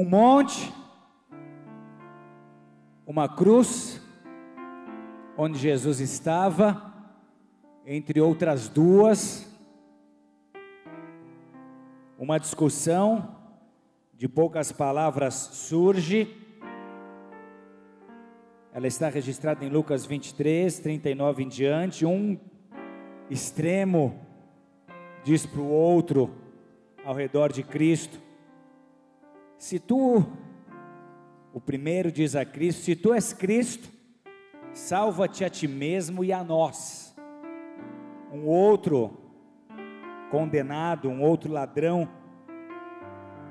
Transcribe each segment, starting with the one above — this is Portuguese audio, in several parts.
Um monte, uma cruz, onde Jesus estava, entre outras duas, uma discussão, de poucas palavras surge, ela está registrada em Lucas 23, 39 em diante, um extremo diz para o outro, ao redor de Cristo, se tu, o primeiro diz a Cristo, se tu és Cristo, salva-te a ti mesmo e a nós. Um outro condenado, um outro ladrão,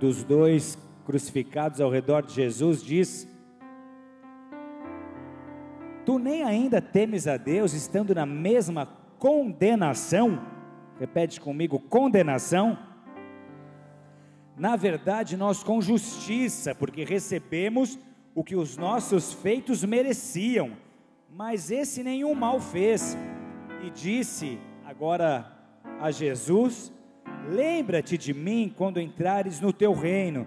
dos dois crucificados ao redor de Jesus, diz, tu nem ainda temes a Deus, estando na mesma condenação, repete comigo, condenação, na verdade nós com justiça, porque recebemos o que os nossos feitos mereciam, mas esse nenhum mal fez, e disse agora a Jesus, lembra-te de mim quando entrares no teu reino,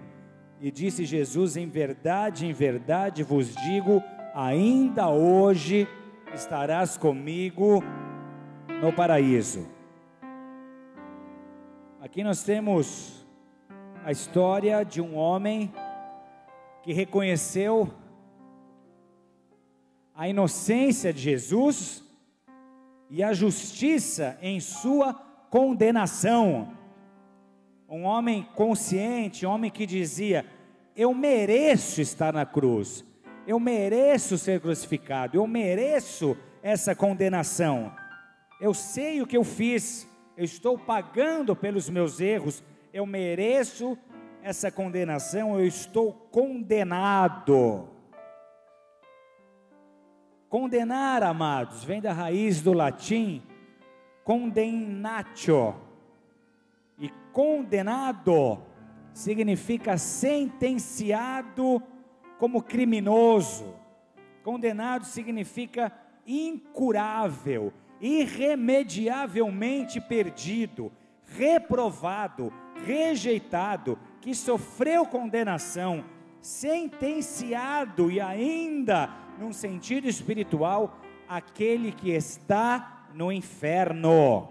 e disse Jesus, em verdade vos digo, ainda hoje estarás comigo no paraíso. Aqui nós temos a história de um homem que reconheceu a inocência de Jesus e a justiça em sua condenação. Um homem consciente, um homem que dizia, eu mereço estar na cruz, eu mereço ser crucificado, eu mereço essa condenação, eu sei o que eu fiz, eu estou pagando pelos meus erros, eu mereço essa condenação, eu estou condenado. Condenar, amados, vem da raiz do latim, condemnatio, e condenado significa sentenciado como criminoso, condenado significa incurável, irremediavelmente perdido, reprovado, rejeitado, que sofreu condenação, sentenciado e ainda, num sentido espiritual, aquele que está no inferno.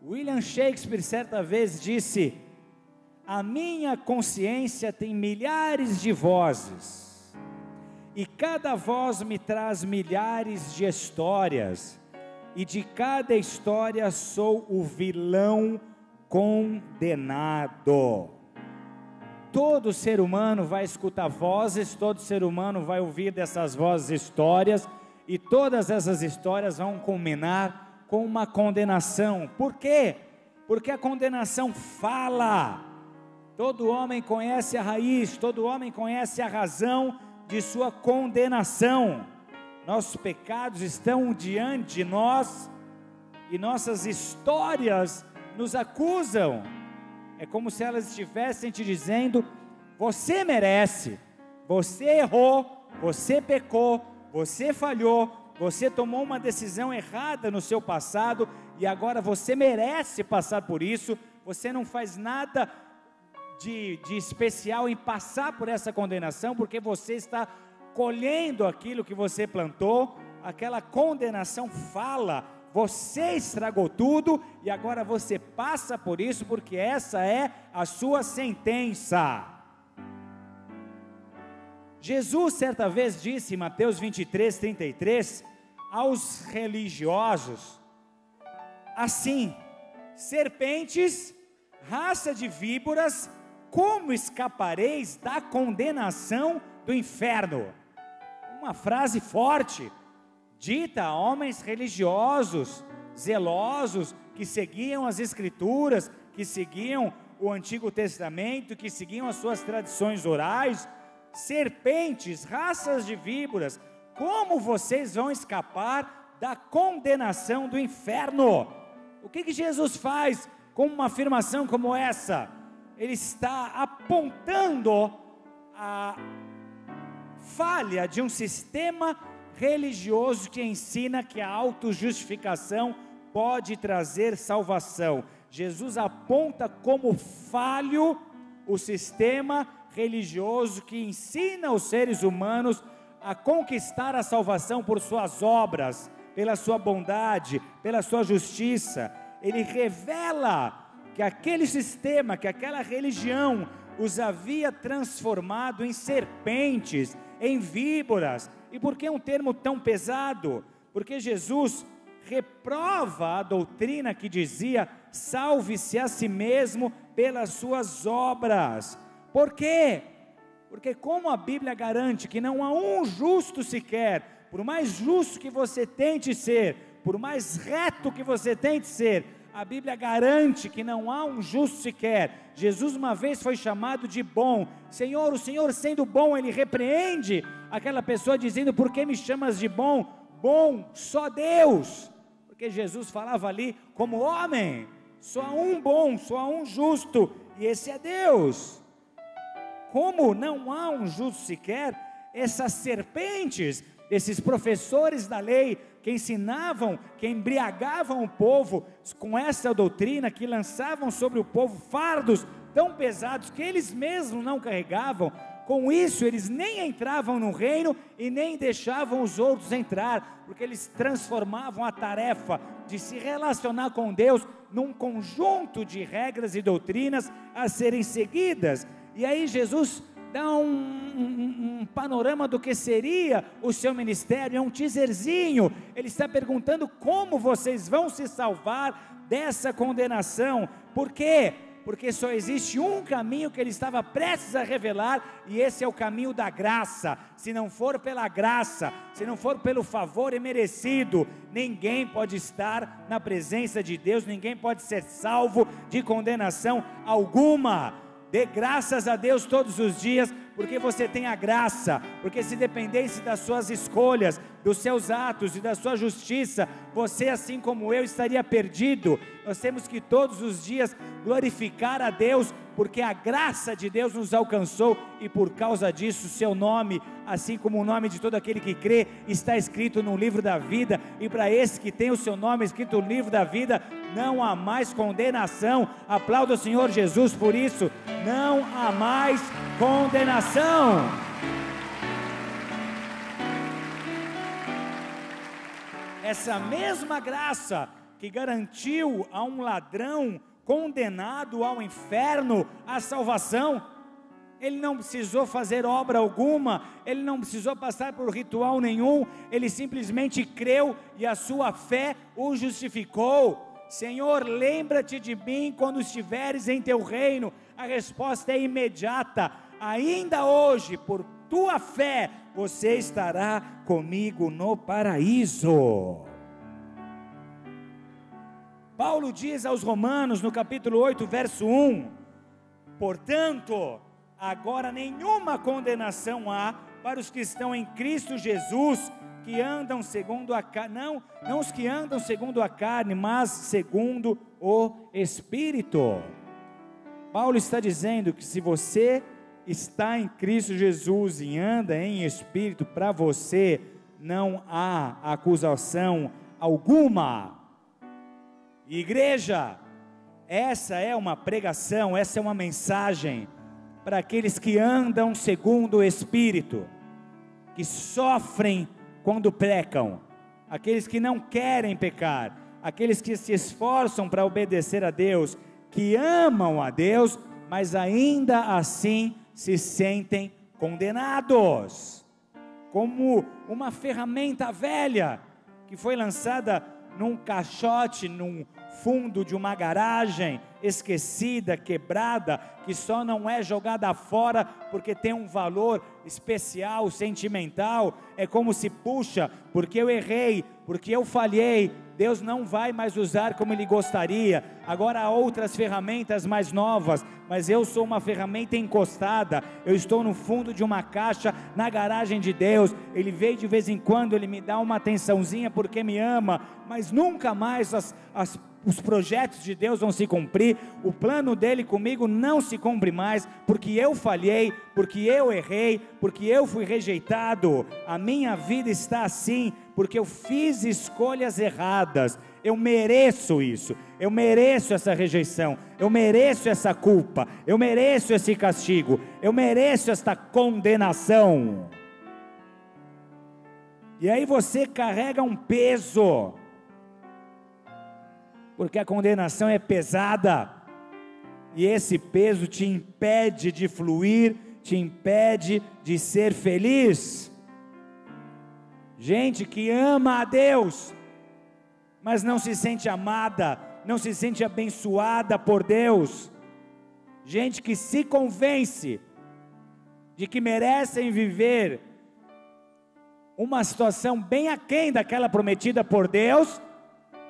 William Shakespeare certa vez disse, a minha consciência tem milhares de vozes, e cada voz me traz milhares de histórias, e de cada história sou o vilão condenado. Todo ser humano vai escutar vozes, todo ser humano vai ouvir dessas vozes histórias, e todas essas histórias vão culminar com uma condenação. Por quê? Porque a condenação fala. Todo homem conhece a raiz, todo homem conhece a razão de sua condenação. Nossos pecados estão diante de nós e nossas histórias nos acusam. É como se elas estivessem te dizendo, você merece, você errou, você pecou, você falhou, você tomou uma decisão errada no seu passado e agora você merece passar por isso, você não faz nada de especial em passar por essa condenação, porque você está colhendo aquilo que você plantou. Aquela condenação fala, você estragou tudo e agora você passa por isso, porque essa é a sua sentença. Jesus certa vez disse em Mateus 23, 33, aos religiosos, assim, serpentes, raça de víboras, como escapareis da condenação do inferno? Uma frase forte, dita a homens religiosos, zelosos, que seguiam as escrituras, que seguiam o Antigo Testamento, que seguiam as suas tradições orais. Serpentes, raças de víboras, como vocês vão escapar da condenação do inferno? O que Jesus faz com uma afirmação como essa? Ele está apontando a falha de um sistema religioso que ensina que a autojustificação pode trazer salvação. Jesus aponta como falho o sistema religioso que ensina os seres humanos a conquistar a salvação por suas obras, pela sua bondade, pela sua justiça. Ele revela que aquele sistema, que aquela religião os havia transformado em serpentes, em víboras. E por que um termo tão pesado? Porque Jesus reprova a doutrina que dizia: salve-se a si mesmo pelas suas obras. Por quê? Porque como a Bíblia garante que não há um justo sequer, por mais justo que você tente ser, por mais reto que você tente ser, a Bíblia garante que não há um justo sequer. Jesus uma vez foi chamado de bom. Senhor, o Senhor sendo bom, Ele repreende aquela pessoa dizendo: por que me chamas de bom? Bom, só Deus. Porque Jesus falava ali como homem. Só há um bom, só há um justo, e esse é Deus. Como não há um justo sequer, essas serpentes, esses professores da lei, que ensinavam, que embriagavam o povo com essa doutrina, que lançavam sobre o povo fardos tão pesados que eles mesmos não carregavam, com isso eles nem entravam no reino e nem deixavam os outros entrar, porque eles transformavam a tarefa de se relacionar com Deus num conjunto de regras e doutrinas a serem seguidas. E aí Jesus dá um panorama do que seria o seu ministério, é um teaserzinho. Ele está perguntando como vocês vão se salvar dessa condenação. Por quê? Porque só existe um caminho que ele estava prestes a revelar, e esse é o caminho da graça. Se não for pela graça, se não for pelo favor imerecido, ninguém pode estar na presença de Deus, ninguém pode ser salvo de condenação alguma. Dê graças a Deus todos os dias, porque você tem a graça, porque se dependesse das suas escolhas, dos seus atos e da sua justiça, você assim como eu estaria perdido. Nós temos que todos os dias glorificar a Deus, porque a graça de Deus nos alcançou, e por causa disso o seu nome, assim como o nome de todo aquele que crê, está escrito no livro da vida. E para esse que tem o seu nome escrito no livro da vida, não há mais condenação. Aplauda o Senhor Jesus por isso. Não há mais condenação. Essa mesma graça que garantiu a um ladrão condenado ao inferno a salvação, ele não precisou fazer obra alguma, ele não precisou passar por ritual nenhum, ele simplesmente creu e a sua fé o justificou. Senhor, lembra-te de mim quando estiveres em teu reino. A resposta é imediata: ainda hoje, por tua fé, você estará comigo no paraíso. Paulo diz aos Romanos, no capítulo 8, verso 1: portanto, agora nenhuma condenação há para os que estão em Cristo Jesus, que andam segundo a carne, não os que andam segundo a carne, mas segundo o Espírito. Paulo está dizendo que se você está em Cristo Jesus e anda em Espírito, para você não há acusação alguma. Igreja, essa é uma pregação, essa é uma mensagem para aqueles que andam segundo o Espírito, que sofrem quando pecam, aqueles que não querem pecar, aqueles que se esforçam para obedecer a Deus, que amam a Deus, mas ainda assim se sentem condenados, como uma ferramenta velha, que foi lançada num caixote, num fundo de uma garagem, esquecida, quebrada, que só não é jogada fora porque tem um valor especial, sentimental. É como se, puxa, porque eu errei, porque eu falhei, Deus não vai mais usar como Ele gostaria. Agora há outras ferramentas mais novas, mas eu sou uma ferramenta encostada, eu estou no fundo de uma caixa, na garagem de Deus. Ele veio de vez em quando, Ele me dá uma atençãozinha porque me ama, mas nunca mais os projetos de Deus vão se cumprir, o plano dele comigo não se cumpre mais, porque eu falhei, porque eu errei, porque eu fui rejeitado. A minha vida está assim, porque eu fiz escolhas erradas. Eu mereço isso, eu mereço essa rejeição, eu mereço essa culpa, eu mereço esse castigo, eu mereço esta condenação. E aí você carrega um peso, porque a condenação é pesada, e esse peso te impede de fluir, te impede de ser feliz. Gente que ama a Deus, mas não se sente amada, não se sente abençoada por Deus. Gente que se convence de que merecem viver uma situação bem aquém daquela prometida por Deus,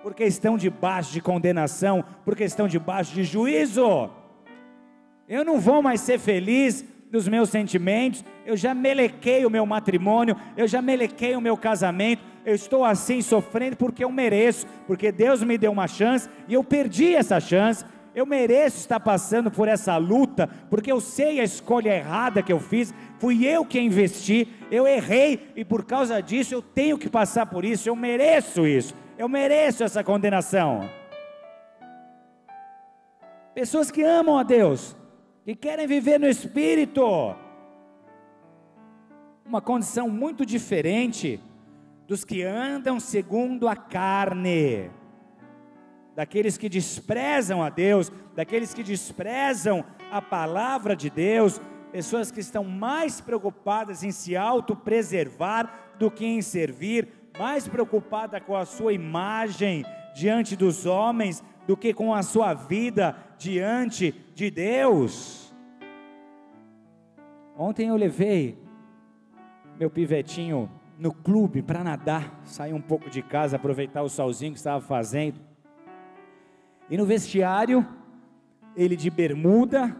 porque estão debaixo de condenação, porque estão debaixo de juízo. Eu não vou mais ser feliz dos meus sentimentos, eu já melequei o meu matrimônio, eu já melequei o meu casamento, eu estou assim sofrendo porque eu mereço, porque Deus me deu uma chance e eu perdi essa chance. Eu mereço estar passando por essa luta, porque eu sei a escolha errada que eu fiz, fui eu que investi, eu errei, e por causa disso eu tenho que passar por isso, eu mereço isso, eu mereço essa condenação. Pessoas que amam a Deus, que querem viver no Espírito, uma condição muito diferente dos que andam segundo a carne, daqueles que desprezam a Deus, daqueles que desprezam a palavra de Deus, pessoas que estão mais preocupadas em se autopreservar do que em servir, mais preocupada com a sua imagem diante dos homens, do que com a sua vida diante de Deus. Ontem eu levei meu pivetinho no clube para nadar, sair um pouco de casa, aproveitar o solzinho que estava fazendo, e no vestiário, ele de bermuda,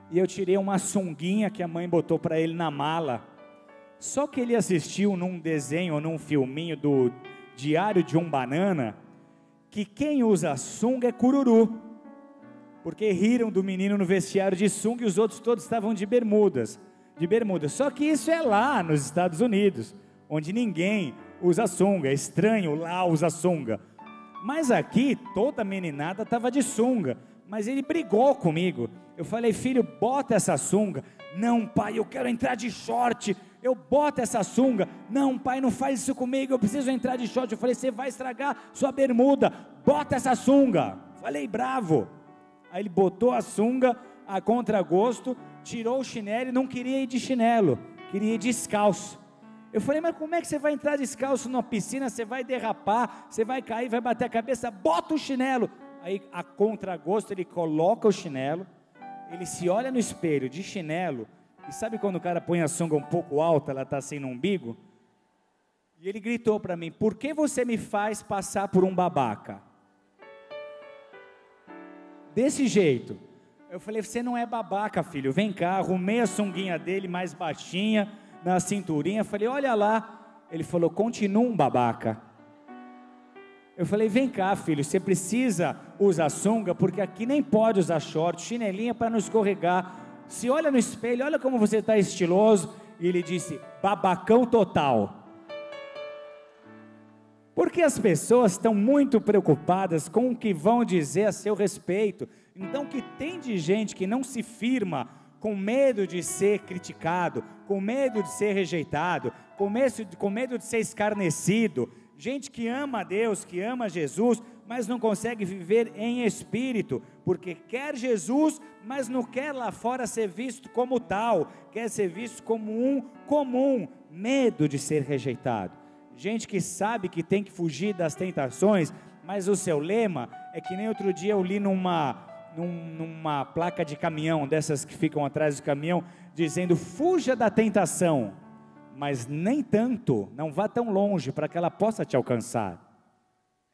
e eu tirei uma sunguinha que a mãe botou para ele na mala. Só que ele assistiu num desenho, num filminho do Diário de um Banana, que quem usa sunga é cururu, porque riram do menino no vestiário de sunga e os outros todos estavam de bermudas. Só que isso é lá nos Estados Unidos, onde ninguém usa sunga, é estranho lá usar sunga. Mas aqui, toda meninada estava de sunga, mas ele brigou comigo. Eu falei, filho, bota essa sunga. Não, pai, eu quero entrar de short. Eu boto essa sunga. Não, pai, não faz isso comigo, eu preciso entrar de short. Eu falei, você vai estragar sua bermuda, bota essa sunga. Falei, bravo. Aí ele botou a sunga a contragosto, tirou o chinelo e não queria ir de chinelo, queria ir descalço. Eu falei, mas como é que você vai entrar descalço numa piscina? Você vai derrapar, você vai cair, vai bater a cabeça, bota o chinelo. Aí a contragosto ele coloca o chinelo, ele se olha no espelho de chinelo, e sabe quando o cara põe a sunga um pouco alta, ela está assim no umbigo? E ele gritou para mim, por que você me faz passar por um babaca? Desse jeito. Eu falei, você não é babaca, filho, vem cá. Arrumei a sunguinha dele mais baixinha, na cinturinha, falei, olha lá. Ele falou, continua um babaca. Eu falei, vem cá, filho, você precisa usar sunga, porque aqui nem pode usar short, chinelinha para não escorregar. Se olha no espelho, olha como você está estiloso. E ele disse, babacão total. Porque as pessoas estão muito preocupadas com o que vão dizer a seu respeito. Então, que tem de gente que não se firma, com medo de ser criticado, com medo de ser rejeitado, com medo de ser escarnecido, gente que ama a Deus, que ama Jesus, mas não consegue viver em espírito, porque quer Jesus, mas não quer lá fora ser visto como tal, quer ser visto como um comum, medo de ser rejeitado, gente que sabe que tem que fugir das tentações, mas o seu lema é que nem outro dia eu li numa placa de caminhão, dessas que ficam atrás do caminhão, dizendo, fuja da tentação, mas nem tanto, não vá tão longe, para que ela possa te alcançar.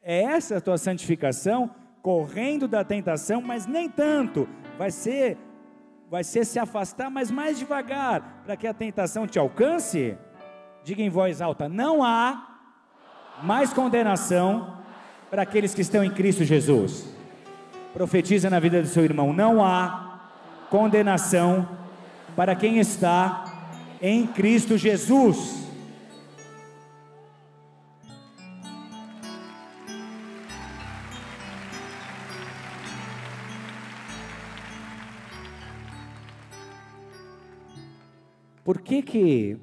É essa a tua santificação, correndo da tentação, mas nem tanto, vai ser se afastar, mas mais devagar, para que a tentação te alcance. Diga em voz alta, não há mais condenação para aqueles que estão em Cristo Jesus. Profetiza na vida do seu irmão, não há condenação para quem está em Cristo Jesus. Por que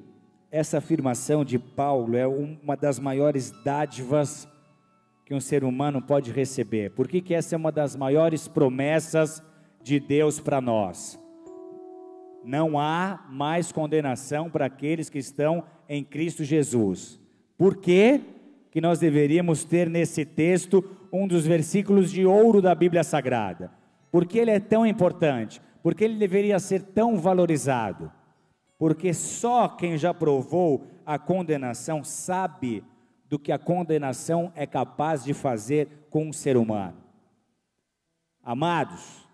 essa afirmação de Paulo é uma das maiores dádivas que um ser humano pode receber? Por que essa é uma das maiores promessas de Deus para nós? Não há mais condenação para aqueles que estão em Cristo Jesus. Por que nós deveríamos ter nesse texto um dos versículos de ouro da Bíblia Sagrada? Por que ele é tão importante? Por que ele deveria ser tão valorizado? Porque só quem já provou a condenação sabe do que a condenação é capaz de fazer com um ser humano. Amados,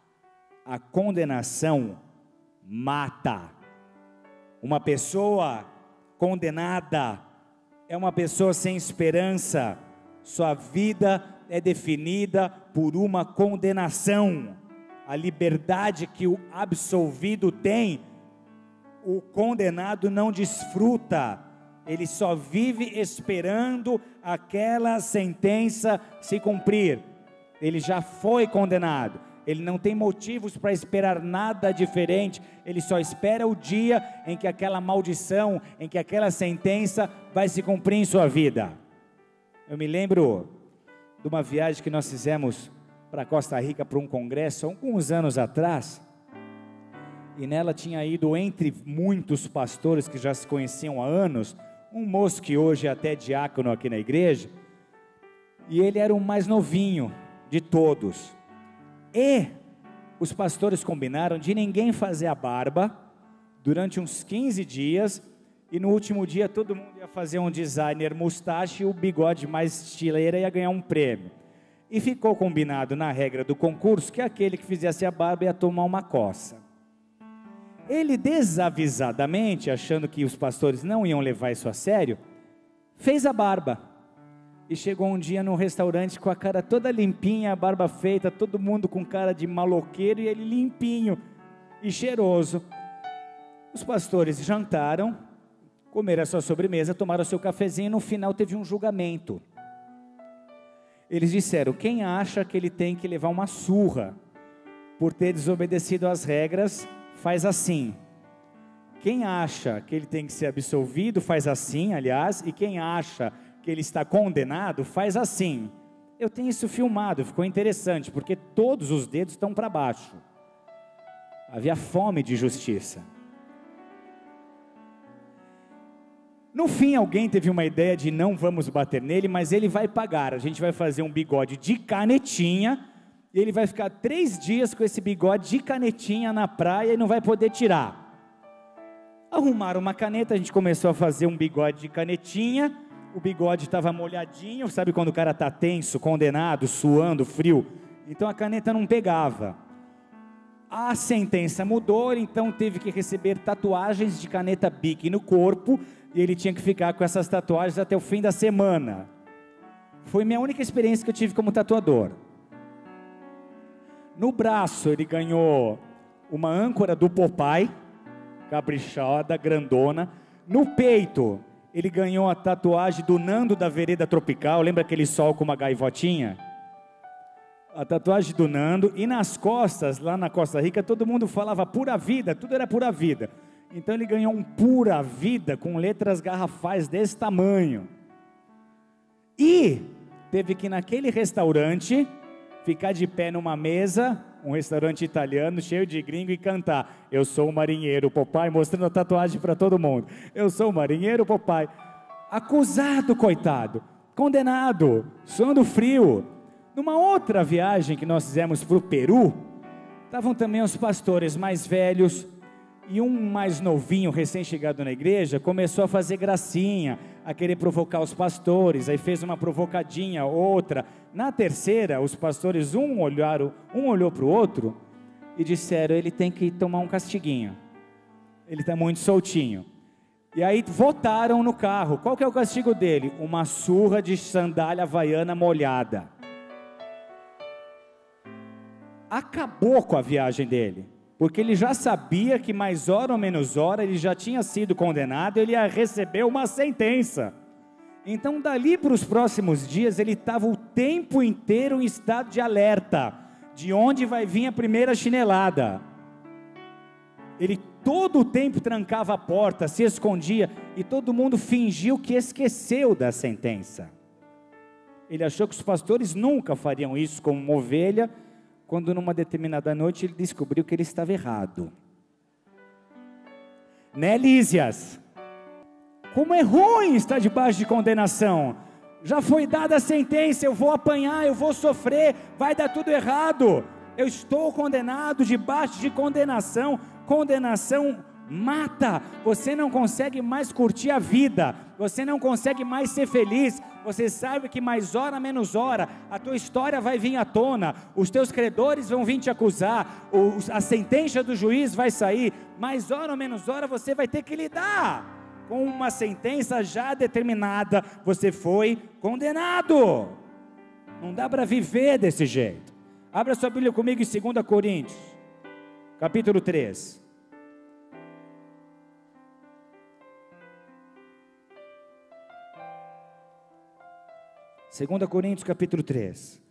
a condenação mata. Uma pessoa condenada é uma pessoa sem esperança. Sua vida é definida por uma condenação. A liberdade que o absolvido tem, o condenado não desfruta. Ele só vive esperando aquela sentença se cumprir. Ele já foi condenado. Ele não tem motivos para esperar nada diferente. Ele só espera o dia em que aquela maldição, em que aquela sentença vai se cumprir em sua vida. Eu me lembro de uma viagem que nós fizemos para Costa Rica para um congresso, alguns anos atrás. E nela tinha ido, entre muitos pastores que já se conheciam há anos, um moço que hoje é até diácono aqui na igreja. E ele era o mais novinho de todos. E os pastores combinaram de ninguém fazer a barba durante uns 15 dias, e no último dia todo mundo ia fazer um designer mustache e o bigode mais estileira ia ganhar um prêmio. E ficou combinado na regra do concurso que aquele que fizesse a barba ia tomar uma coça. Ele desavisadamente, achando que os pastores não iam levar isso a sério, fez a barba. E chegou um dia num restaurante com a cara toda limpinha, a barba feita, todo mundo com cara de maloqueiro e ele limpinho e cheiroso. Os pastores jantaram, comeram a sua sobremesa, tomaram o seu cafezinho e no final teve um julgamento. Eles disseram: quem acha que ele tem que levar uma surra por ter desobedecido às regras, faz assim. Quem acha que ele tem que ser absolvido, faz assim, aliás, e quem acha que ele está condenado, faz assim. Eu tenho isso filmado, ficou interessante, porque todos os dedos estão para baixo. Havia fome de justiça. No fim, alguém teve uma ideia de não vamos bater nele, mas ele vai pagar. A gente vai fazer um bigode de canetinha, e ele vai ficar 3 dias com esse bigode de canetinha na praia e não vai poder tirar. Arrumaram uma caneta, a gente começou a fazer um bigode de canetinha. O bigode estava molhadinho, sabe quando o cara está tenso, condenado, suando, frio? Então a caneta não pegava. A sentença mudou, então teve que receber tatuagens de caneta Bic no corpo, e ele tinha que ficar com essas tatuagens até o fim da semana. Foi minha única experiência que eu tive como tatuador. No braço ele ganhou uma âncora do Popeye, caprichada, grandona. No peito ele ganhou a tatuagem do Nando da Vereda Tropical, lembra aquele sol com uma gaivotinha? A tatuagem do Nando. E nas costas, lá na Costa Rica, todo mundo falava pura vida, tudo era pura vida. Então ele ganhou um pura vida com letras garrafais desse tamanho. E teve que ir naquele restaurante, ficar de pé numa mesa, um restaurante italiano cheio de gringo, e cantar: eu sou o marinheiro Popeye, mostrando a tatuagem para todo mundo. Eu sou o marinheiro Popeye. Acusado, coitado, condenado, suando frio. Numa outra viagem que nós fizemos para o Peru, estavam também os pastores mais velhos, e um mais novinho, recém-chegado na igreja, começou a fazer gracinha, a querer provocar os pastores. Aí fez uma provocadinha, outra. Na terceira, os pastores um olhou para o outro e disseram: ele tem que tomar um castiguinho, ele está muito soltinho. E aí votaram no carro: qual que é o castigo dele? Uma surra de sandália havaiana molhada. Acabou com a viagem dele, porque ele já sabia que mais hora ou menos hora ele já tinha sido condenado, ele ia receber uma sentença. Então dali para os próximos dias ele estava o tempo inteiro em estado de alerta, de onde vai vir a primeira chinelada. Ele todo o tempo trancava a porta, se escondia, e todo mundo fingiu que esqueceu da sentença. Ele achou que os pastores nunca fariam isso com uma ovelha, quando numa determinada noite ele descobriu que ele estava errado. Né, Lísias? Como é ruim estar debaixo de condenação. Já foi dada a sentença, eu vou apanhar, eu vou sofrer, vai dar tudo errado. Eu estou condenado, debaixo de condenação. Condenação mata. Você não consegue mais curtir a vida, você não consegue mais ser feliz. Você sabe que mais hora menos hora a tua história vai vir à tona, os teus credores vão vir te acusar, a sentença do juiz vai sair. Mais hora ou menos hora você vai ter que lidar com uma sentença já determinada. Você foi condenado. Não dá para viver desse jeito. Abra sua Bíblia comigo em 2 Coríntios, capítulo 3. Segunda Coríntios, capítulo 3,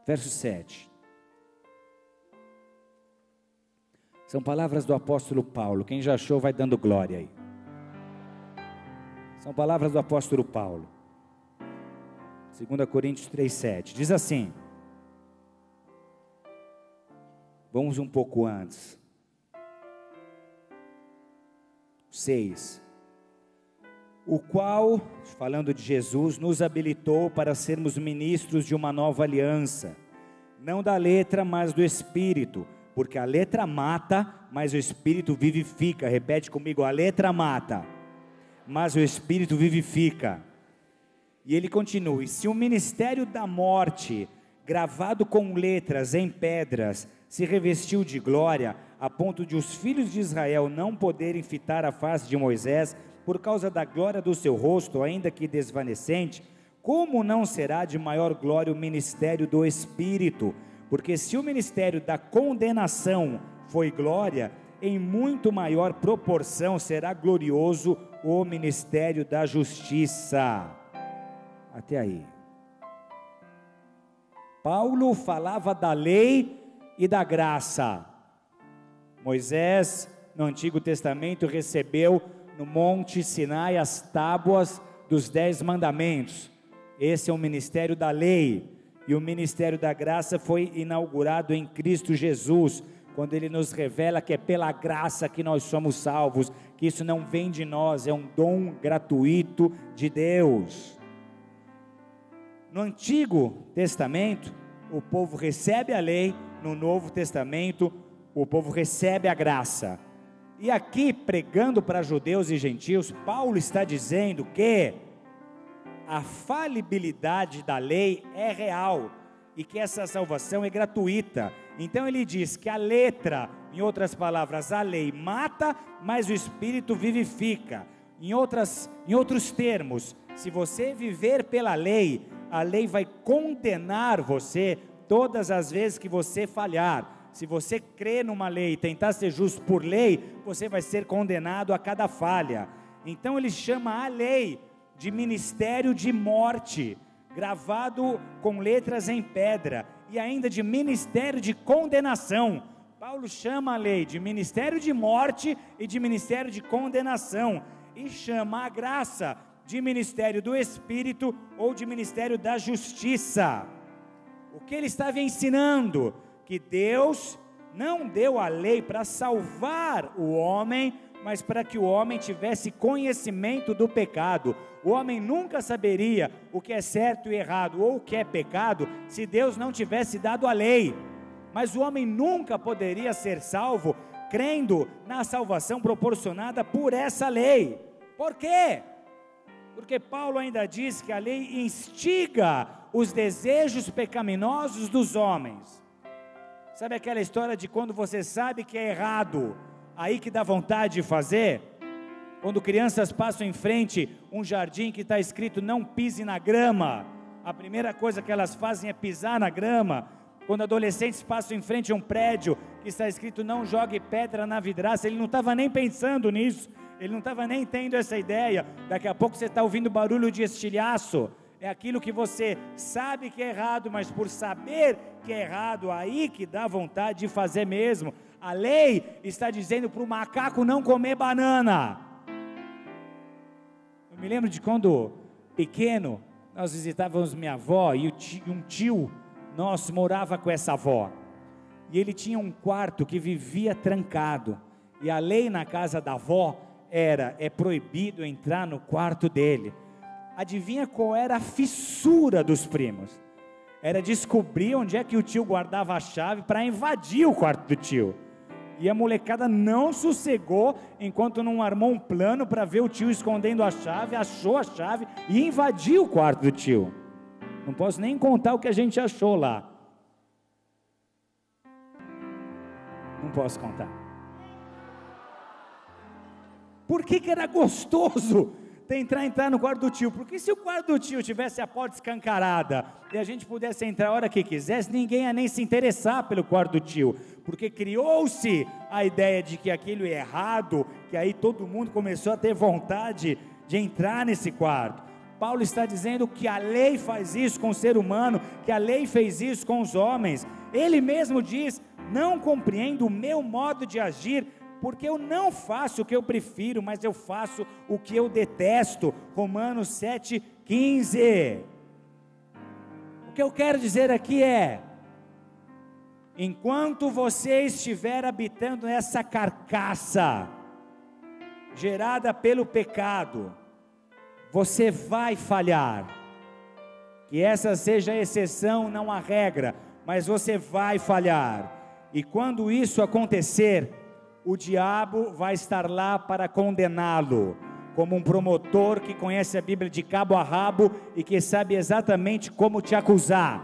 verso 7. São palavras do apóstolo Paulo. Quem já achou vai dando glória aí. São palavras do apóstolo Paulo. 2 Coríntios 3, 7. Diz assim. Vamos um pouco antes. 6. O qual, falando de Jesus, nos habilitou para sermos ministros de uma nova aliança, não da letra, mas do Espírito, porque a letra mata, mas o Espírito vivifica. Repete comigo: a letra mata, mas o Espírito vivifica. E ele continua: e se o ministério da morte, gravado com letras em pedras, se revestiu de glória, a ponto de os filhos de Israel não poderem fitar a face de Moisés, por causa da glória do seu rosto, ainda que desvanecente, como não será de maior glória o ministério do Espírito? Porque se o ministério da condenação foi glória, em muito maior proporção será glorioso o ministério da justiça. Até aí. Paulo falava da lei e da graça. Moisés, no Antigo Testamento, recebeu no Monte Sinai as tábuas dos 10 mandamentos. Esse é o ministério da lei. E o ministério da graça foi inaugurado em Cristo Jesus, quando Ele nos revela que é pela graça que nós somos salvos, que isso não vem de nós, é um dom gratuito de Deus. No Antigo Testamento, o povo recebe a lei. No Novo Testamento, o povo recebe a graça. E aqui, pregando para judeus e gentios, Paulo está dizendo que a falibilidade da lei é real e que essa salvação é gratuita. Então ele diz que a letra, em outras palavras, a lei mata, mas o Espírito vivifica. Em outros termos, se você viver pela lei, a lei vai condenar você todas as vezes que você falhar. Se você crer numa lei e tentar ser justo por lei, você vai ser condenado a cada falha. Então ele chama a lei de ministério de morte, gravado com letras em pedra, e ainda de ministério de condenação. Paulo chama a lei de ministério de morte e de ministério de condenação, e chama a graça de ministério do Espírito ou de ministério da justiça. O que ele estava ensinando? Que Deus não deu a lei para salvar o homem, mas para que o homem tivesse conhecimento do pecado. O homem nunca saberia o que é certo e errado, ou o que é pecado, se Deus não tivesse dado a lei. Mas o homem nunca poderia ser salvo crendo na salvação proporcionada por essa lei. Por quê? Porque Paulo ainda diz que a lei instiga os desejos pecaminosos dos homens. Sabe aquela história de quando você sabe que é errado, aí que dá vontade de fazer? Quando crianças passam em frente um jardim que está escrito não pise na grama, a primeira coisa que elas fazem é pisar na grama. Quando adolescentes passam em frente a um prédio que está escrito não jogue pedra na vidraça, ele não estava nem pensando nisso, ele não estava nem tendo essa ideia. Daqui a pouco você está ouvindo barulho de estilhaço, é aquilo que você sabe que é errado, mas por saber que é errado, aí que dá vontade de fazer mesmo. A lei está dizendo para o macaco não comer banana. Eu me lembro de quando pequeno, nós visitávamos minha avó e um tio nosso morava com essa avó. E ele tinha um quarto que vivia trancado. E a lei na casa da avó é proibido entrar no quarto dele. Adivinha qual era a fissura dos primos? Era descobrir onde é que o tio guardava a chave para invadir o quarto do tio. E a molecada não sossegou enquanto não armou um plano para ver o tio escondendo a chave, achou a chave e invadiu o quarto do tio. Não posso nem contar o que a gente achou lá. Não posso contar. Por que era gostoso entrar no quarto do tio? Porque se o quarto do tio tivesse a porta escancarada e a gente pudesse entrar a hora que quisesse, ninguém ia nem se interessar pelo quarto do tio, porque criou-se a ideia de que aquilo é errado, que aí todo mundo começou a ter vontade de entrar nesse quarto. Paulo está dizendo que a lei faz isso com o ser humano, que a lei fez isso com os homens. Ele mesmo diz: não compreendo o meu modo de agir, porque eu não faço o que eu prefiro, mas eu faço o que eu detesto. Romanos 7,15. O que eu quero dizer aqui é: enquanto você estiver habitando nessa carcaça gerada pelo pecado, você vai falhar. Que essa seja a exceção, não a regra, mas você vai falhar. E quando isso acontecer, o diabo vai estar lá para condená-lo, como um promotor que conhece a Bíblia de cabo a rabo e que sabe exatamente como te acusar.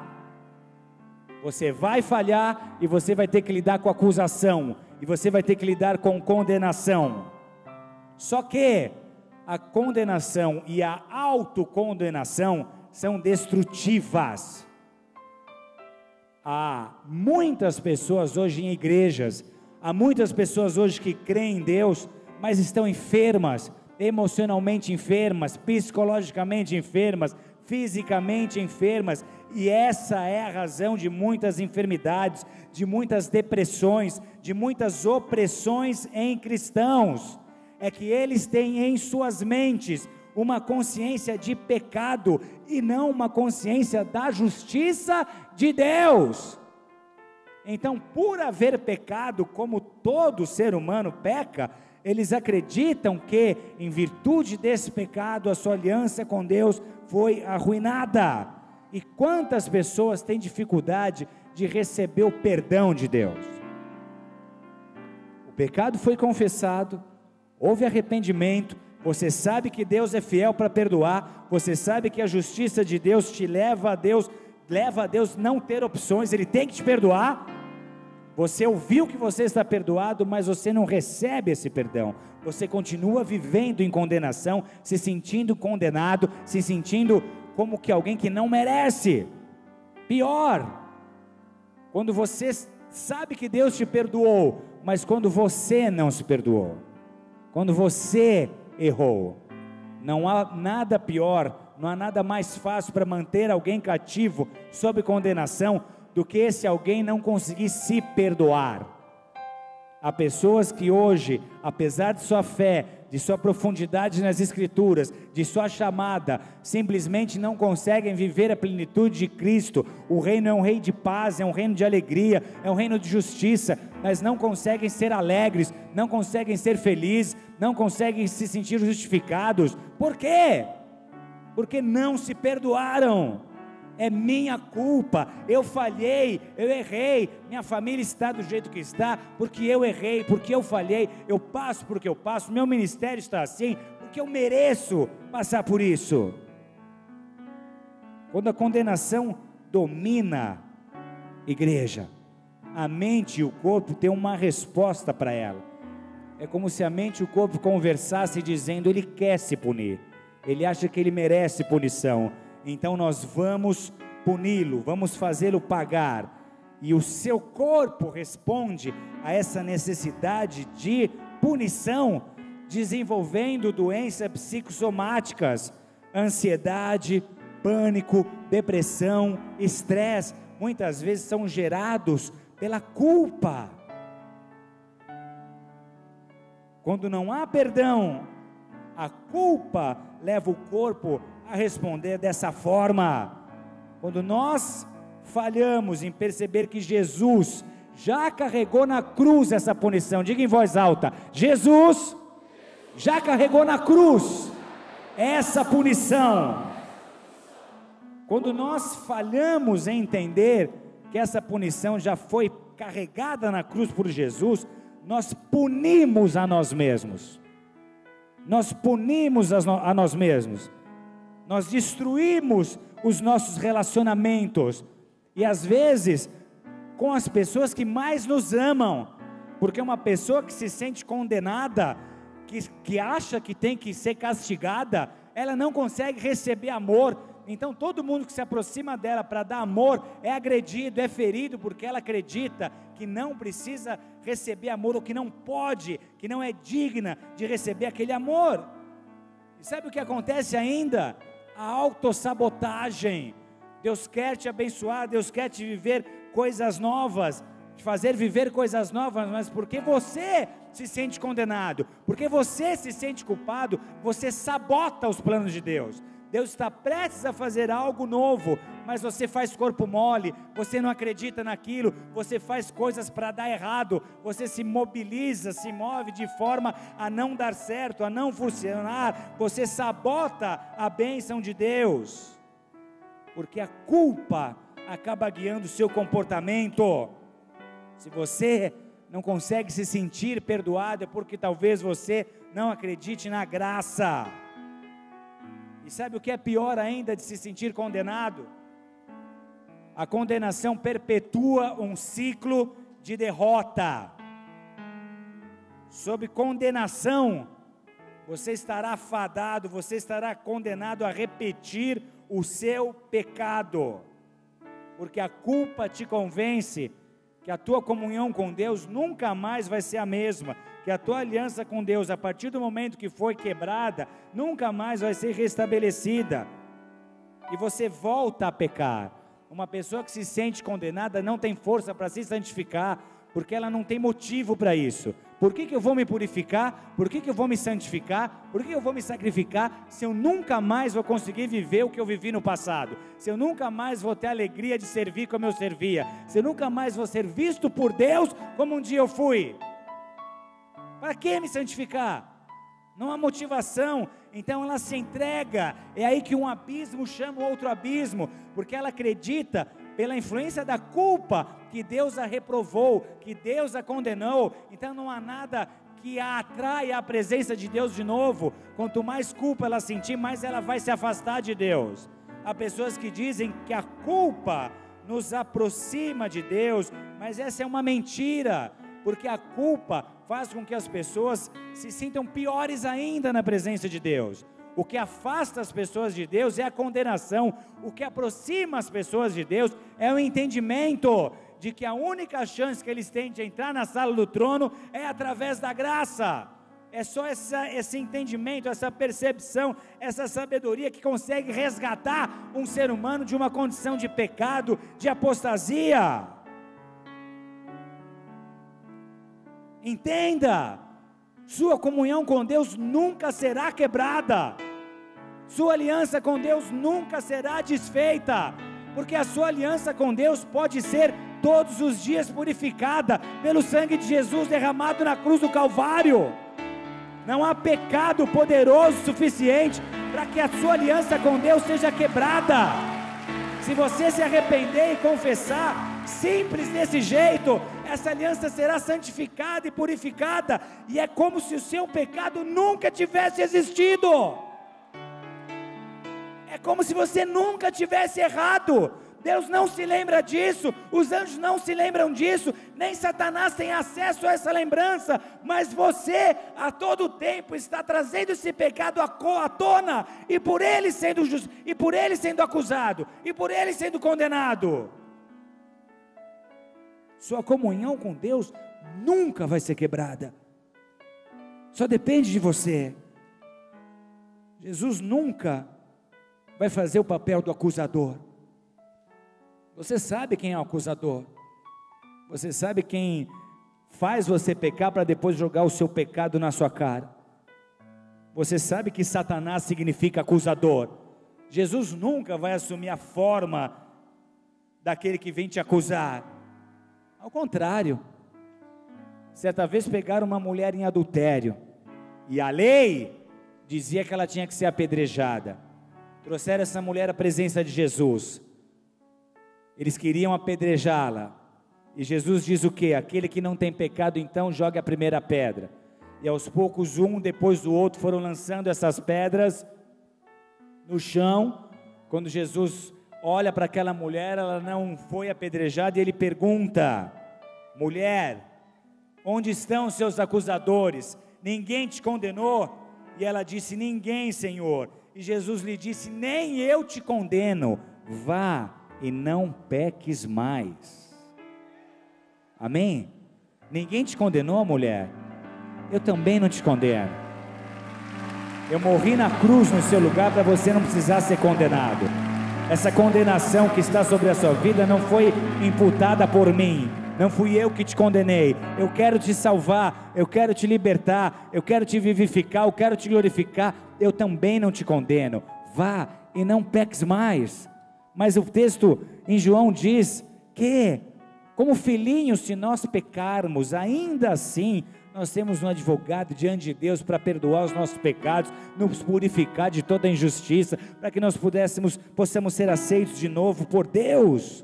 Você vai falhar e você vai ter que lidar com acusação, e você vai ter que lidar com condenação. Só que a condenação e a autocondenação são destrutivas. Há muitas pessoas hoje em igrejas, há muitas pessoas hoje que creem em Deus, mas estão enfermas, emocionalmente enfermas, psicologicamente enfermas, fisicamente enfermas, e essa é a razão de muitas enfermidades, de muitas depressões, de muitas opressões em cristãos. É que eles têm em suas mentes uma consciência de pecado e não uma consciência da justiça de Deus. Então, por haver pecado, como todo ser humano peca, eles acreditam que, em virtude desse pecado, a sua aliança com Deus foi arruinada. E quantas pessoas têm dificuldade de receber o perdão de Deus? O pecado foi confessado, houve arrependimento, você sabe que Deus é fiel para perdoar, você sabe que a justiça de Deus te leva a Deus não ter opções, Ele tem que te perdoar. Você ouviu que você está perdoado, mas você não recebe esse perdão, você continua vivendo em condenação, se sentindo condenado, se sentindo como que alguém que não merece. Pior, quando você sabe que Deus te perdoou, mas quando você não se perdoou, quando você errou, não há nada pior, não há nada mais fácil para manter alguém cativo sob condenação do que se alguém não conseguir se perdoar. Há pessoas que hoje, apesar de sua fé, de sua profundidade nas Escrituras, de sua chamada, simplesmente não conseguem viver a plenitude de Cristo. O reino é um reino de paz, é um reino de alegria, é um reino de justiça, mas não conseguem ser alegres, não conseguem ser felizes, não conseguem se sentir justificados. Por quê? Porque não se perdoaram. É minha culpa, eu falhei, eu errei, minha família está do jeito que está, porque eu errei, porque eu falhei, eu passo porque eu passo, meu ministério está assim, porque eu mereço passar por isso. Quando a condenação domina igreja, a mente e o corpo têm uma resposta para ela. É como se a mente e o corpo conversassem dizendo: ele quer se punir, ele acha que ele merece punição, então nós vamos puni-lo, vamos fazê-lo pagar. E o seu corpo responde a essa necessidade de punição, desenvolvendo doenças psicossomáticas, ansiedade, pânico, depressão, estresse, muitas vezes são gerados pela culpa. Quando não há perdão, a culpa leva o corpo a responder dessa forma. Quando nós falhamos em perceber que Jesus já carregou na cruz essa punição, diga em voz alta: Jesus já carregou na cruz essa punição. Quando nós falhamos em entender que essa punição já foi carregada na cruz por Jesus, nós punimos a nós mesmos. Nós punimos a nós mesmos. Nós destruímos os nossos relacionamentos. E às vezes, com as pessoas que mais nos amam. Porque uma pessoa que se sente condenada, que acha que tem que ser castigada, ela não consegue receber amor. Então todo mundo que se aproxima dela para dar amor é agredido, é ferido, porque ela acredita que não precisa receber amor, ou que não pode, que não é digna de receber aquele amor. E sabe o que acontece ainda? A autossabotagem. Deus quer te abençoar, Deus quer te viver coisas novas, te fazer viver coisas novas, mas porque você se sente condenado, porque você se sente culpado, você sabota os planos de Deus. Deus está prestes a fazer algo novo, mas você faz corpo mole, você não acredita naquilo, você faz coisas para dar errado, você se mobiliza, se move de forma a não dar certo, a não funcionar, você sabota a bênção de Deus, porque a culpa acaba guiando o seu comportamento. Se você não consegue se sentir perdoado, é porque talvez você não acredite na graça. E sabe o que é pior ainda de se sentir condenado? A condenação perpetua um ciclo de derrota. Sob condenação, você estará fadado, você estará condenado a repetir o seu pecado, porque a culpa te convence que a tua comunhão com Deus nunca mais vai ser a mesma, que a tua aliança com Deus, a partir do momento que foi quebrada, nunca mais vai ser restabelecida, e você volta a pecar. Uma pessoa que se sente condenada não tem força para se santificar, porque ela não tem motivo para isso. Por que eu vou me purificar? Por que eu vou me santificar? Por que eu vou me sacrificar, se eu nunca mais vou conseguir viver o que eu vivi no passado? Se eu nunca mais vou ter a alegria de servir como eu servia? Se eu nunca mais vou ser visto por Deus como um dia eu fui? Para que me santificar? Não há motivação. Então ela se entrega. É aí que um abismo chama o outro abismo, porque ela acredita, pela influência da culpa, que Deus a reprovou, que Deus a condenou. Então não há nada que a atraia à presença de Deus de novo. Quanto mais culpa ela sentir, mais ela vai se afastar de Deus. Há pessoas que dizem que a culpa nos aproxima de Deus, mas essa é uma mentira, porque a culpa faz com que as pessoas se sintam piores ainda na presença de Deus. O que afasta as pessoas de Deus é a condenação. O que aproxima as pessoas de Deus é o entendimento de que a única chance que eles têm de entrar na sala do trono é através da graça. É só esse entendimento, essa percepção, essa sabedoria que consegue resgatar um ser humano de uma condição de pecado, de apostasia. Entenda, sua comunhão com Deus nunca será quebrada, sua aliança com Deus nunca será desfeita, porque a sua aliança com Deus pode ser todos os dias purificada pelo sangue de Jesus derramado na cruz do Calvário. Não há pecado poderoso suficiente para que a sua aliança com Deus seja quebrada. Se você se arrepender e confessar, simples desse jeito, essa aliança será santificada e purificada, e é como se o seu pecado nunca tivesse existido. É como se você nunca tivesse errado. Deus não se lembra disso, os anjos não se lembram disso, nem Satanás tem acesso a essa lembrança, mas você a todo tempo está trazendo esse pecado à tona, e por ele sendo e por ele sendo acusado, e por ele sendo condenado. Sua comunhão com Deus nunca vai ser quebrada, só depende de você. Jesus nunca vai fazer o papel do acusador. Você sabe quem é o acusador? Você sabe quem faz você pecar para depois jogar o seu pecado na sua cara? Você sabe que Satanás significa acusador. Jesus nunca vai assumir a forma daquele que vem te acusar. Ao contrário, certa vez pegaram uma mulher em adultério, e a lei dizia que ela tinha que ser apedrejada. Trouxeram essa mulher à presença de Jesus. Eles queriam apedrejá-la, e Jesus diz o quê? Aquele que não tem pecado, então jogue a primeira pedra. E aos poucos, um depois do outro, foram lançando essas pedras no chão. Quando Jesus olha para aquela mulher, ela não foi apedrejada, e ele pergunta: mulher, onde estão os seus acusadores? Ninguém te condenou? E ela disse: ninguém, Senhor. E Jesus lhe disse: nem eu te condeno, vá e não peques mais. Amém? Ninguém te condenou, mulher? Eu também não te condeno. Eu morri na cruz no seu lugar para você não precisar ser condenado. Essa condenação que está sobre a sua vida não foi imputada por mim. Não fui eu que te condenei. Eu quero te salvar, eu quero te libertar, eu quero te vivificar, eu quero te glorificar. Eu também não te condeno. Vá e não peques mais. Mas o texto em João diz que, como filhinhos, se nós pecarmos, ainda assim nós temos um advogado diante de Deus para perdoar os nossos pecados, nos purificar de toda injustiça, para que nós possamos ser aceitos de novo por Deus.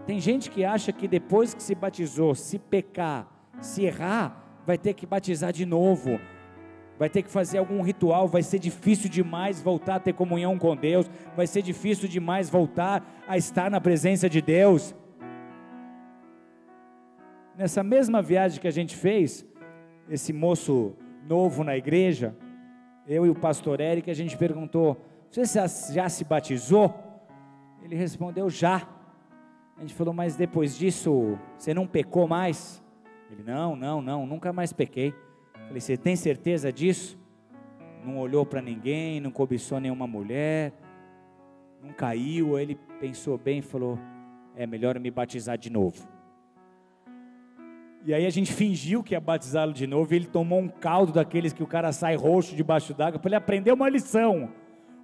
Tem gente que acha que depois que se batizou, se pecar, se errar, vai ter que batizar de novo, vai ter que fazer algum ritual, vai ser difícil demais voltar a ter comunhão com Deus, vai ser difícil demais voltar a estar na presença de Deus. Nessa mesma viagem que a gente fez, esse moço novo na igreja, eu e o pastor Eric, a gente perguntou: você já se batizou? Ele respondeu: já. A gente falou: mas depois disso, você não pecou mais? Ele: não, nunca mais pequei. Falei: você tem certeza disso? Não olhou para ninguém, não cobiçou nenhuma mulher, não caiu. Aí ele pensou bem e falou: é melhor me batizar de novo. E aí a gente fingiu que ia batizá-lo de novo, e ele tomou um caldo daqueles que o cara sai roxo debaixo d'água, para ele aprender uma lição.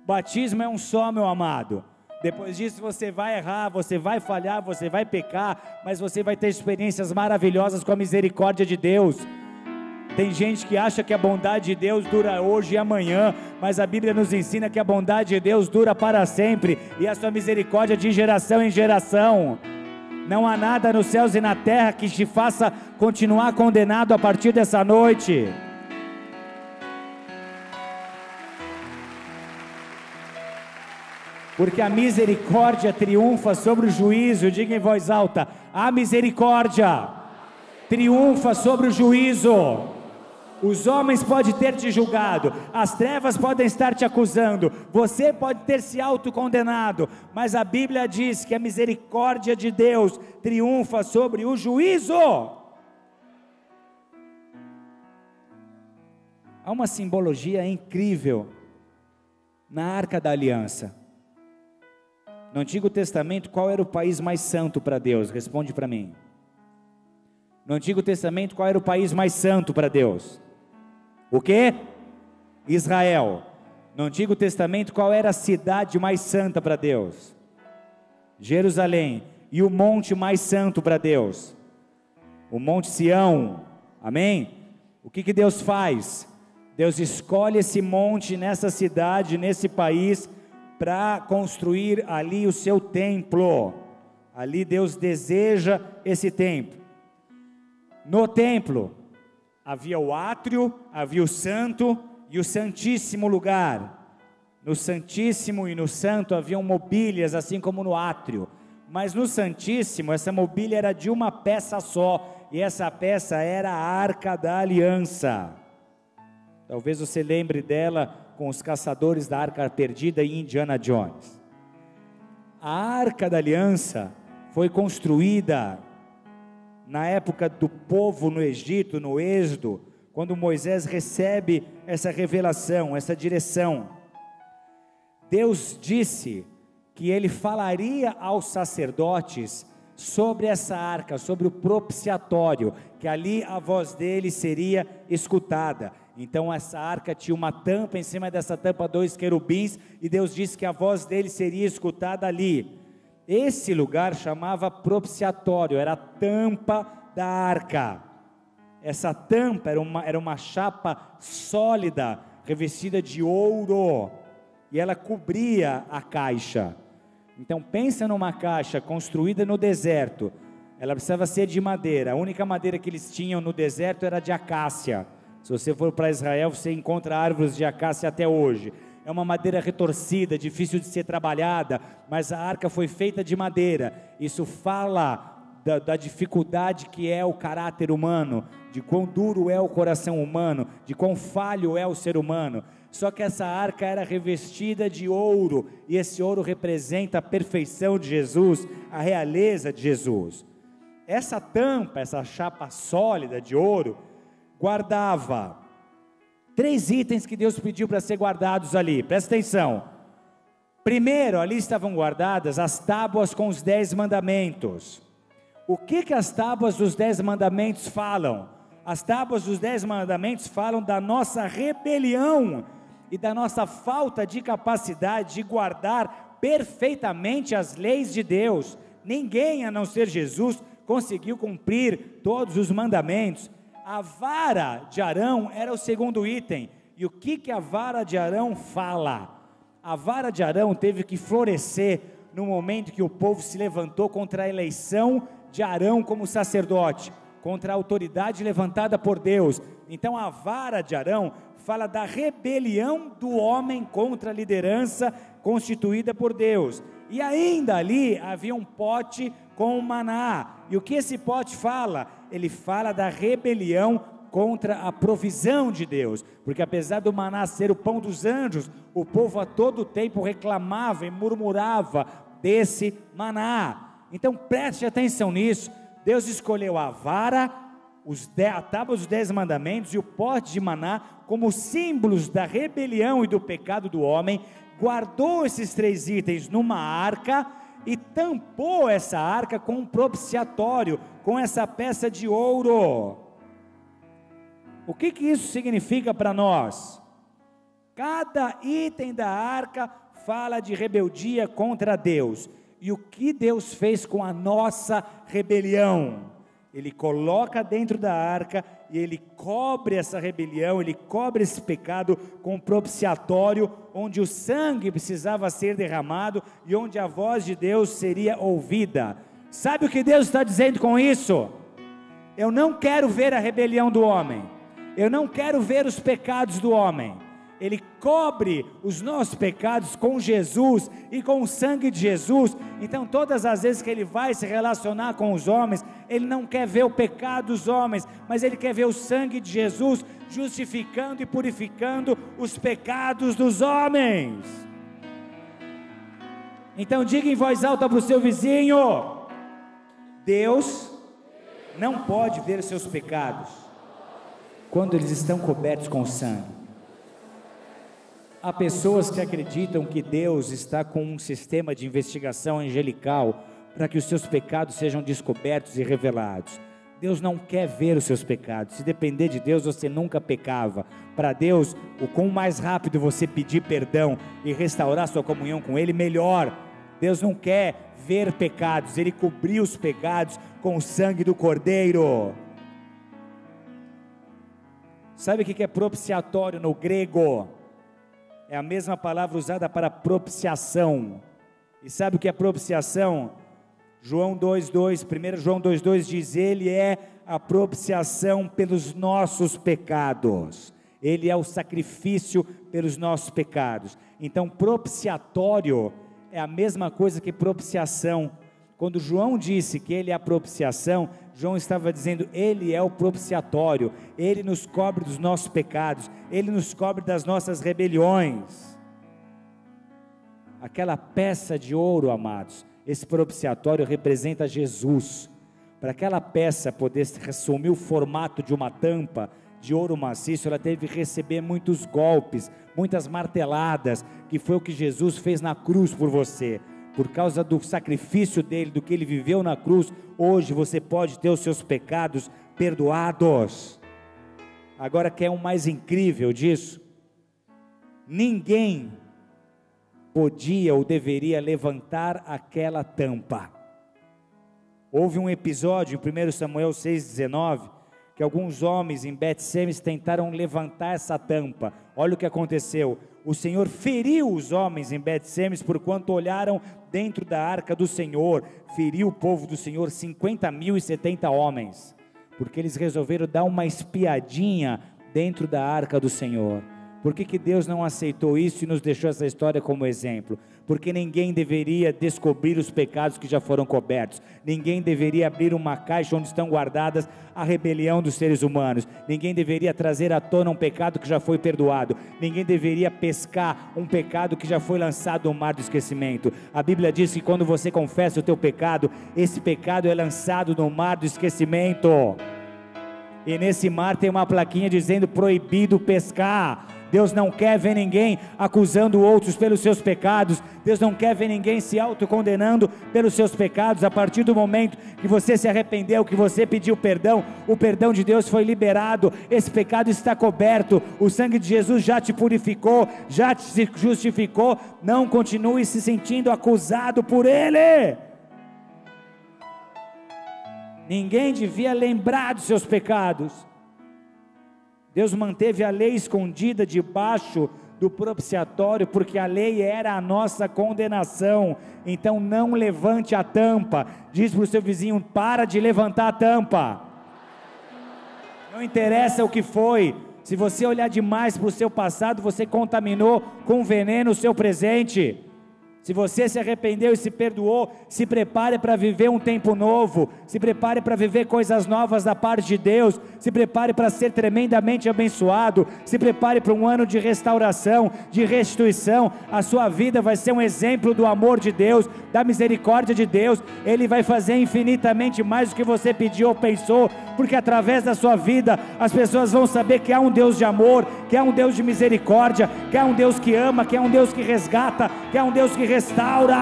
Batismo é um só, meu amado. Depois disso você vai errar, você vai falhar, você vai pecar, mas você vai ter experiências maravilhosas com a misericórdia de Deus. Tem gente que acha que a bondade de Deus dura hoje e amanhã, mas a Bíblia nos ensina que a bondade de Deus dura para sempre, e a sua misericórdia de geração em geração. Não há nada nos céus e na terra que te faça continuar condenado a partir dessa noite. Porque a misericórdia triunfa sobre o juízo. Diga em voz alta: a misericórdia triunfa sobre o juízo. Os homens podem ter te julgado, as trevas podem estar te acusando, você pode ter se autocondenado, mas a Bíblia diz que a misericórdia de Deus triunfa sobre o juízo. Há uma simbologia incrível na Arca da Aliança. No Antigo Testamento, qual era o país mais santo para Deus? Responde para mim. No Antigo Testamento, qual era o país mais santo para Deus? O quê? Israel. No Antigo Testamento, qual era a cidade mais santa para Deus? Jerusalém. E o monte mais santo para Deus? O Monte Sião. Amém? O que Deus faz? Deus escolhe esse monte, nessa cidade, nesse país, para construir ali o seu templo. Ali Deus deseja esse templo. No templo havia o átrio, havia o santo e o santíssimo lugar. No santíssimo e no santo haviam mobílias, assim como no átrio. Mas no santíssimo, essa mobília era de uma peça só, e essa peça era a Arca da Aliança. Talvez você lembre dela com os caçadores da Arca Perdida e Indiana Jones. A Arca da Aliança foi construída na época do povo no Egito, no Êxodo, quando Moisés recebe essa revelação, essa direção. Deus disse que ele falaria aos sacerdotes sobre essa arca, sobre o propiciatório, que ali a voz dele seria escutada. Então essa arca tinha uma tampa, em cima dessa tampa 2 querubins, e Deus disse que a voz dele seria escutada ali. Esse lugar chamava propiciatório, era a tampa da arca. Essa tampa era uma chapa sólida, revestida de ouro, e ela cobria a caixa. Então pensa numa caixa construída no deserto, ela precisava ser de madeira. A única madeira que eles tinham no deserto era de acácia. Se você for para Israel, você encontra árvores de acácia até hoje. É uma madeira retorcida, difícil de ser trabalhada, mas a arca foi feita de madeira. Isso fala da dificuldade que é o caráter humano, de quão duro é o coração humano, de quão falho é o ser humano. Só que essa arca era revestida de ouro, e esse ouro representa a perfeição de Jesus, a realeza de Jesus. Essa tampa, essa chapa sólida de ouro, guardava 3 itens que Deus pediu para ser guardados ali, presta atenção. Primeiro, ali estavam guardadas as tábuas com os 10 mandamentos. O que as tábuas dos 10 mandamentos falam? As tábuas dos 10 mandamentos falam da nossa rebelião e da nossa falta de capacidade de guardar perfeitamente as leis de Deus. Ninguém, a não ser Jesus, conseguiu cumprir todos os mandamentos. A vara de Arão era o segundo item. E o que a vara de Arão fala? A vara de Arão teve que florescer no momento que o povo se levantou contra a eleição de Arão como sacerdote, contra a autoridade levantada por Deus. Então a vara de Arão fala da rebelião do homem contra a liderança constituída por Deus. E ainda ali havia um pote com maná. E o que esse pote fala? Ele fala da rebelião contra a provisão de Deus, porque apesar do maná ser o pão dos anjos, o povo a todo tempo reclamava e murmurava desse maná. Então preste atenção nisso. Deus escolheu a vara, a tábua dos 10 mandamentos e o pote de maná como símbolos da rebelião e do pecado do homem, guardou esses 3 itens numa arca e tampou essa arca com um propiciatório, com essa peça de ouro. O que isso significa para nós? Cada item da arca fala de rebeldia contra Deus. E o que Deus fez com a nossa rebelião? Ele coloca dentro da arca e ele cobre essa rebelião, ele cobre esse pecado com um propiciatório, onde o sangue precisava ser derramado e onde a voz de Deus seria ouvida. Sabe o que Deus está dizendo com isso? Eu não quero ver a rebelião do homem, eu não quero ver os pecados do homem. Ele cobre os nossos pecados com Jesus e com o sangue de Jesus. Então todas as vezes que ele vai se relacionar com os homens, ele não quer ver o pecado dos homens, mas ele quer ver o sangue de Jesus justificando e purificando os pecados dos homens. Então diga em voz alta para o seu vizinho: Deus não pode ver os seus pecados quando eles estão cobertos com sangue. Há pessoas que acreditam que Deus está com um sistema de investigação angelical para que os seus pecados sejam descobertos e revelados. Deus não quer ver os seus pecados. Se depender de Deus, você nunca pecava. Para Deus, o quanto mais rápido você pedir perdão e restaurar sua comunhão com Ele, melhor. Deus não quer ver pecados, Ele cobriu os pecados com o sangue do Cordeiro. Sabe o que é propiciatório no grego? É a mesma palavra usada para propiciação. E sabe o que é propiciação? João 2,2, 1 João 2,2 diz: Ele é a propiciação pelos nossos pecados. Ele é o sacrifício pelos nossos pecados. Então propiciatório é a mesma coisa que propiciação. Quando João disse que Ele é a propiciação, João estava dizendo: Ele é o propiciatório, Ele nos cobre dos nossos pecados, Ele nos cobre das nossas rebeliões. Aquela peça de ouro, amados, esse propiciatório representa Jesus. Para aquela peça poder assumir o formato de uma tampa, de ouro maciço, ela teve que receber muitos golpes, muitas marteladas, que foi o que Jesus fez na cruz por você. Por causa do sacrifício dele, do que ele viveu na cruz, hoje você pode ter os seus pecados perdoados. Agora, quer o mais incrível disso? Ninguém podia ou deveria levantar aquela tampa. Houve um episódio em 1 Samuel 6,19, que alguns homens em Bet-Semes tentaram levantar essa tampa. Olha o que aconteceu: o Senhor feriu os homens em Bet-Semes, porquanto olharam dentro da arca do Senhor. Feriu o povo do Senhor, 50.070 homens, porque eles resolveram dar uma espiadinha dentro da arca do Senhor. Por que Deus não aceitou isso e nos deixou essa história como exemplo? Porque ninguém deveria descobrir os pecados que já foram cobertos. Ninguém deveria abrir uma caixa onde estão guardadas a rebelião dos seres humanos. Ninguém deveria trazer à tona um pecado que já foi perdoado. Ninguém deveria pescar um pecado que já foi lançado no mar do esquecimento. A Bíblia diz que quando você confessa o teu pecado, esse pecado é lançado no mar do esquecimento. E nesse mar tem uma plaquinha dizendo proibido pescar. Deus não quer ver ninguém acusando outros pelos seus pecados. Deus não quer ver ninguém se autocondenando pelos seus pecados. A partir do momento que você se arrependeu, que você pediu perdão, o perdão de Deus foi liberado, esse pecado está coberto, o sangue de Jesus já te purificou, já te justificou. Não continue se sentindo acusado por Ele. Ninguém devia lembrar dos seus pecados. Deus manteve a lei escondida debaixo do propiciatório, porque a lei era a nossa condenação. Então não levante a tampa. Diz para o seu vizinho: para de levantar a tampa. Não interessa o que foi. Se você olhar demais para o seu passado, você contaminou com veneno o seu presente. Se você se arrependeu e se perdoou, se prepare para viver um tempo novo, se prepare para viver coisas novas da parte de Deus, se prepare para ser tremendamente abençoado, se prepare para um ano de restauração, de restituição. A sua vida vai ser um exemplo do amor de Deus, da misericórdia de Deus. Ele vai fazer infinitamente mais do que você pediu ou pensou, porque através da sua vida, as pessoas vão saber que há um Deus de amor, que há um Deus de misericórdia, que há um Deus que ama, que há um Deus que resgata, que há um Deus que restaura.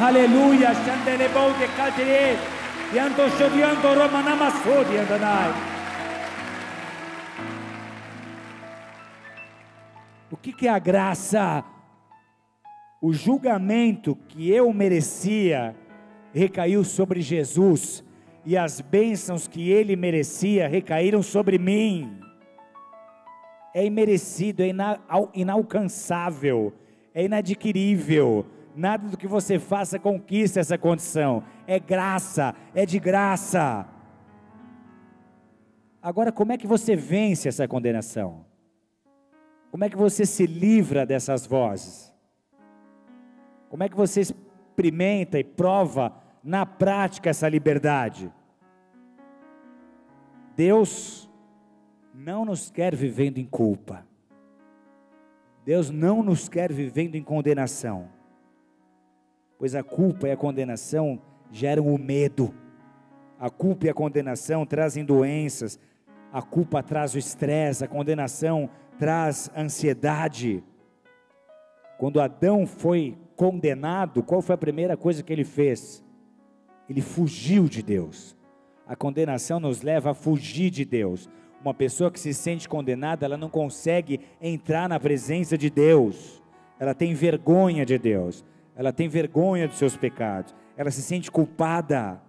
Aleluia. O que é a graça? O julgamento que eu merecia recaiu sobre Jesus, e as bênçãos que ele merecia recaíram sobre mim. É imerecido, é inalcançável, é inadquirível. Nada do que você faça conquista essa condição. É graça, é de graça. Agora, como é que você vence essa condenação? Como é que você se livra dessas vozes? Como é que você experimenta e prova na prática essa liberdade? Deus não nos quer vivendo em culpa. Deus não nos quer vivendo em condenação, pois a culpa e a condenação geram o medo. A culpa e a condenação trazem doenças. A culpa traz o estresse, a condenação traz ansiedade. Quando Adão foi condenado, qual foi a primeira coisa que ele fez? Ele fugiu de Deus. A condenação nos leva a fugir de Deus. Uma pessoa que se sente condenada, ela não consegue entrar na presença de Deus. Ela tem vergonha de Deus. Ela tem vergonha dos seus pecados. Ela se sente culpada.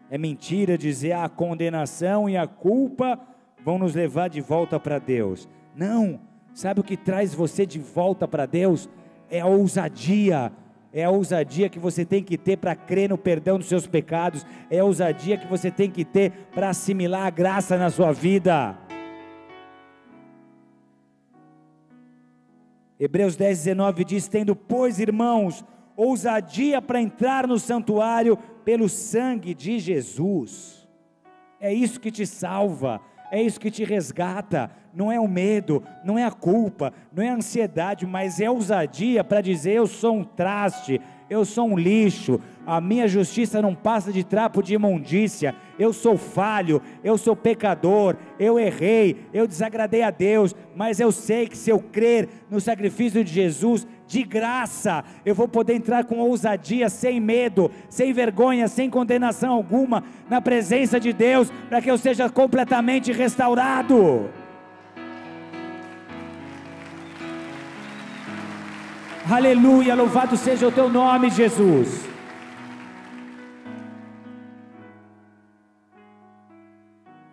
É mentira dizer a condenação e a culpa vão nos levar de volta para Deus. Não. Sabe o que traz você de volta para Deus? É a ousadia. É a ousadia que você tem que ter para crer no perdão dos seus pecados. É a ousadia que você tem que ter para assimilar a graça na sua vida. Hebreus 10:19 diz: tendo, pois, irmãos, ousadia para entrar no santuário pelo sangue de Jesus. É isso que te salva, é isso que te resgata. não é o medo, não é a culpa, não é a ansiedade, mas é a ousadia para dizer: eu sou um traste, eu sou um lixo, a minha justiça não passa de trapo de imundícia, eu sou falho, eu sou pecador, eu errei, eu desagradei a Deus, mas eu sei que se eu crer no sacrifício de Jesus, de graça, eu vou poder entrar com ousadia, sem medo, sem vergonha, sem condenação alguma, na presença de Deus, para que eu seja completamente restaurado. Aleluia, louvado seja o teu nome, Jesus.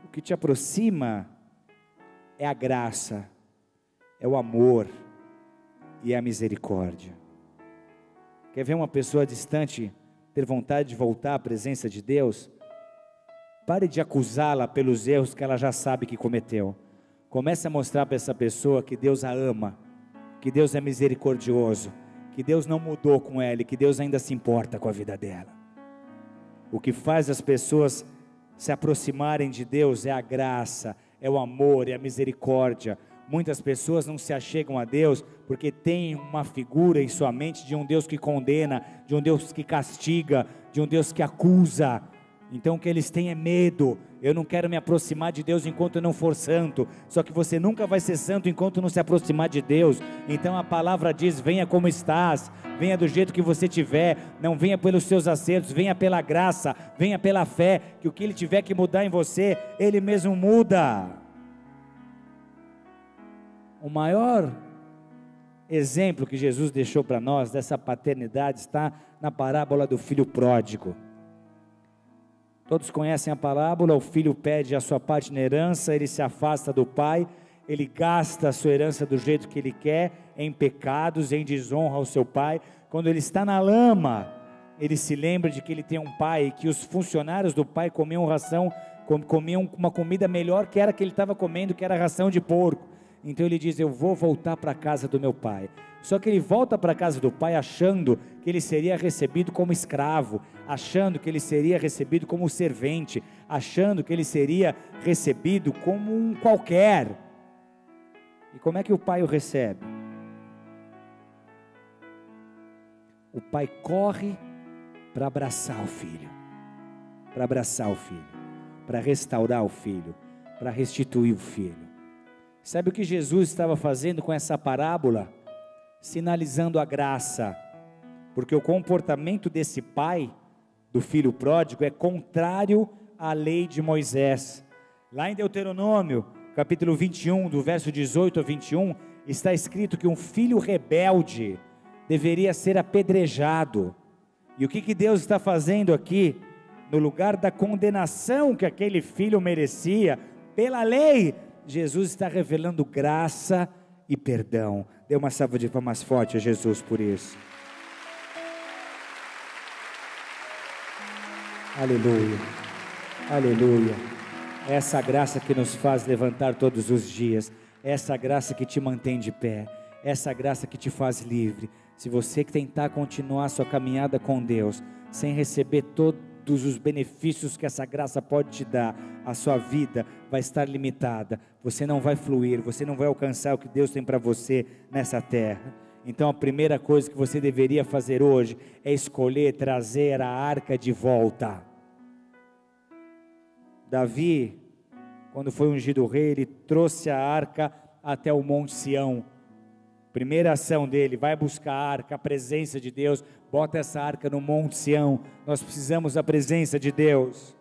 O que te aproxima é a graça, é o amor e a misericórdia. Quer ver uma pessoa distante ter vontade de voltar à presença de Deus? Pare de acusá-la pelos erros que ela já sabe que cometeu. Comece a mostrar para essa pessoa que Deus a ama, que Deus é misericordioso, que Deus não mudou com ela e que Deus ainda se importa com a vida dela. O que faz as pessoas se aproximarem de Deus é a graça, é o amor, é a misericórdia. Muitas pessoas não se achegam a Deus porque tem uma figura em sua mente de um Deus que condena, de um Deus que castiga, de um Deus que acusa. Então o que eles têm é medo. Eu não quero me aproximar de Deus enquanto eu não for santo. Só que você nunca vai ser santo enquanto não se aproximar de Deus. Então a palavra diz: venha como estás, venha do jeito que você tiver, não venha pelos seus acertos, venha pela graça, venha pela fé, que o que Ele tiver que mudar em você, Ele mesmo muda. O maior exemplo que Jesus deixou para nós dessa paternidade está na parábola do filho pródigo. Todos conhecem a parábola. O filho pede a sua parte na herança, ele se afasta do pai, ele gasta a sua herança do jeito que ele quer, em pecados, em desonra ao seu pai. Quando ele está na lama, ele se lembra de que ele tem um pai, que os funcionários do pai comiam uma comida melhor que era que ele estava comendo, que era ração de porco. Então ele diz: eu vou voltar para a casa do meu pai. Só que ele volta para a casa do pai achando que ele seria recebido como escravo, achando que ele seria recebido como servente, achando que ele seria recebido como um qualquer. E como é que o pai o recebe? O pai corre para abraçar o filho, para restaurar o filho, para restituir o filho. Sabe o que Jesus estava fazendo com essa parábola? Sinalizando a graça, porque o comportamento desse pai, do filho pródigo, é contrário à lei de Moisés. Lá em Deuteronômio, capítulo 21, do verso 18 a 21, está escrito que um filho rebelde deveria ser apedrejado. E o que Deus está fazendo aqui? No lugar da condenação que aquele filho merecia, pela lei, Jesus está revelando graça e perdão. Dê uma salva de palmas forte a Jesus por isso. Aleluia, aleluia. É essa graça que nos faz levantar todos os dias, é essa graça que te mantém de pé, é essa graça que te faz livre. Se você tentar continuar sua caminhada com Deus, sem receber todos os benefícios que essa graça pode te dar, a sua vida vai estar limitada, você não vai fluir, você não vai alcançar o que Deus tem para você nessa terra. Então a primeira coisa que você deveria fazer hoje é escolher trazer a arca de volta. Davi, quando foi ungido rei, ele trouxe a arca até o Monte Sião. Primeira ação dele: vai buscar a arca, a presença de Deus, bota essa arca no Monte Sião. Nós precisamos da presença de Deus.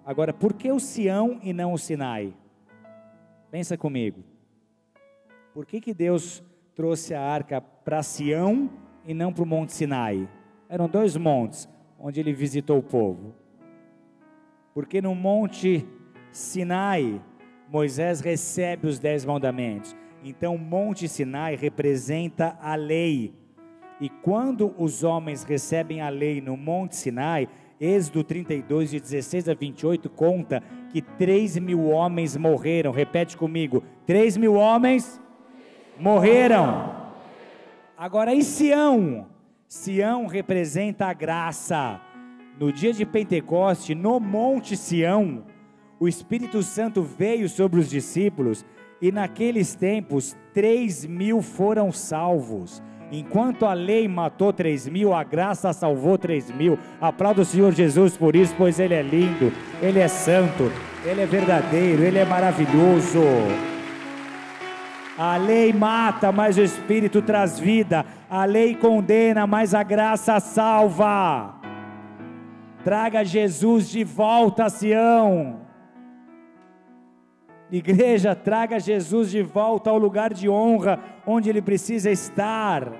Agora, por que o Sião e não o Sinai? Pensa comigo. Por que Deus trouxe a arca para Sião e não para o Monte Sinai? Eram dois montes onde ele visitou o povo. Porque no Monte Sinai, Moisés recebe os 10 mandamentos. Então o Monte Sinai representa a lei, e quando os homens recebem a lei no Monte Sinai, Êxodo 32, de 16 a 28, conta que 3.000 homens morreram. Repete comigo: 3.000 homens morreram. Agora em Sião, Sião representa a graça. No dia de Pentecoste, no Monte Sião, o Espírito Santo veio sobre os discípulos, e naqueles tempos 3.000 foram salvos. Enquanto a lei matou 3.000, a graça salvou 3.000. Aplauda o Senhor Jesus por isso, pois Ele é lindo, Ele é santo, Ele é verdadeiro, Ele é maravilhoso. A lei mata, mas o Espírito traz vida. A lei condena, mas a graça salva. Traga Jesus de volta a Sião. Igreja, traga Jesus de volta ao lugar de honra, onde Ele precisa estar.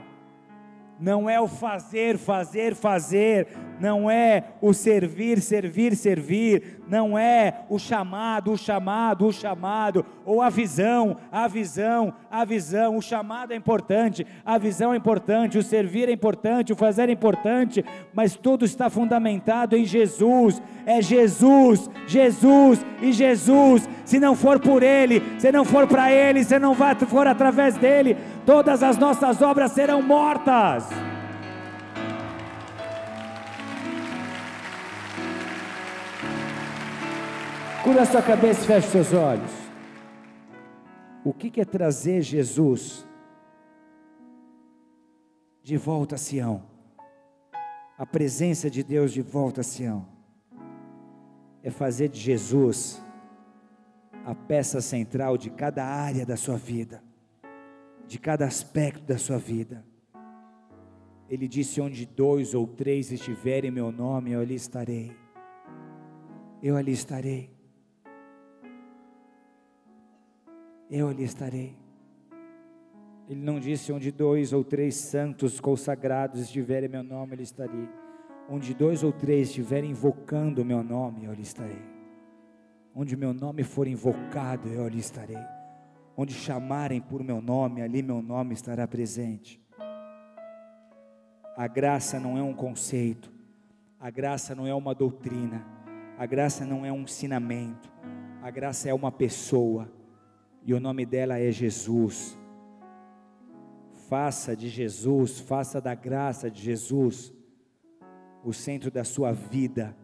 Não é o fazer, fazer, fazer. Não é o servir, servir, servir. Não é o chamado, o chamado, o chamado. Ou a visão, a visão, a visão. O chamado é importante, a visão é importante, o servir é importante, o fazer é importante. Mas tudo está fundamentado em Jesus. É Jesus, Jesus e Jesus. Se não for por Ele, se não for para Ele, se não for através dEle, todas as nossas obras serão mortas. Cura a sua cabeça e feche seus olhos. O que é trazer Jesus de volta a Sião? A presença de Deus de volta a Sião é fazer de Jesus a peça central de cada área da sua vida, de cada aspecto da sua vida. Ele disse: onde 2 ou 3 estiverem em meu nome, eu ali estarei. Eu ali estarei. Eu ali estarei. Ele não disse: onde 2 ou 3 santos consagrados estiverem em meu nome, ele estarei. Onde 2 ou 3 estiverem invocando o meu nome, eu ali estarei. Onde meu nome for invocado, eu ali estarei. Onde chamarem por meu nome, ali meu nome estará presente. A graça não é um conceito, a graça não é uma doutrina, a graça não é um ensinamento, a graça é uma pessoa, e o nome dela é Jesus. Faça de Jesus, faça da graça de Jesus o centro da sua vida,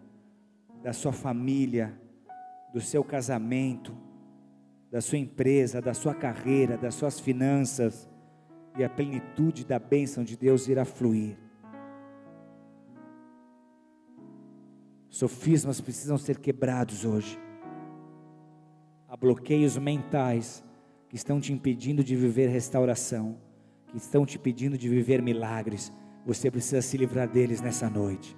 da sua família, do seu casamento, da sua empresa, da sua carreira, das suas finanças, e a plenitude da bênção de Deus irá fluir. Sofismas precisam ser quebrados hoje. Há bloqueios mentais que estão te impedindo de viver restauração, que estão te impedindo de viver milagres. Você precisa se livrar deles nessa noite.